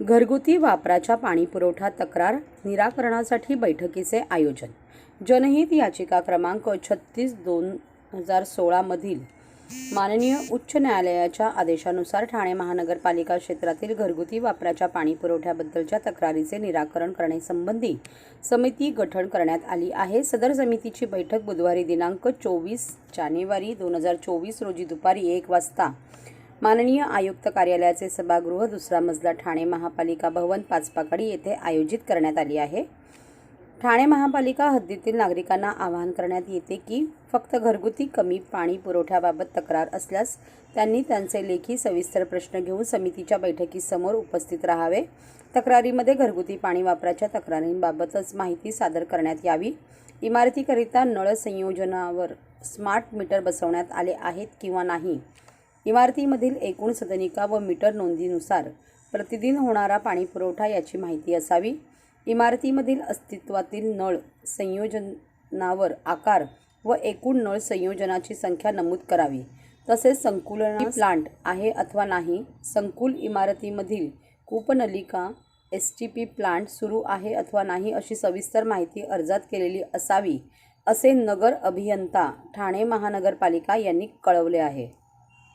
घरगुती वापराच्या पाणीपुरवठा तक्रार निराकरणासाठी बैठकीचे आयोजन. जनहित याचिका क्रमांक 36/2016 मधील माननीय उच्च न्यायालयाच्या आदेशानुसार ठाणे महानगरपालिका क्षेत्रातील घरगुती वापराच्या पाणीपुरवठ्याबद्दलच्या तक्रारीचे निराकरण करण्यासंबंधी समिती गठन करण्यात आली आहे. सदर समितीची बैठक बुधवारी दिनांक 24 जानेवारी 2024 रोजी दुपारी 1 वाजता माननीय आयुक्त कार्यालयाचे सभागृह, दुसरा मजला, ठाणे महापालिका भवन, पाचपाकडी येथे आयोजित करण्यात आली आहे. ठाणे महापालिका हद्दीतील नागरिकांना आवाहन करण्यात येते की फक्त घरगुती कमी पाणी पुरवठ्याबाबत तक्रार असल्यास त्यांनी त्यांचे लेखी सविस्तर प्रश्न घेऊन समितीच्या बैठकीसमोर उपस्थित राहावे. तक्रारीमध्ये घरगुती पाणी वापराच्या तक्रारींबाबतच माहिती सादर करण्यात यावी. इमारतीकरिता नळ संयोजनावर स्मार्ट मीटर बसवण्यात आले आहेत किंवा नाही, इमारतीमधील एकूण सदनिका व मीटर नोंदीनुसार प्रतिदिन होणारा पाणीपुरवठा याची माहिती असावी. इमारतीमधील अस्तित्वातील नळ संयोजनावर आकार व एकूण नळ संयोजनाची संख्या नमूद करावी. तसेच संकुलन प्लांट आहे अथवा नाही, संकुल इमारतीमधील कूपनलिका STP प्लांट सुरू आहे अथवा नाही अशी सविस्तर माहिती अर्जात केलेली असावी, असे नगर अभियंता ठाणे महानगरपालिका यांनी कळवले आहे.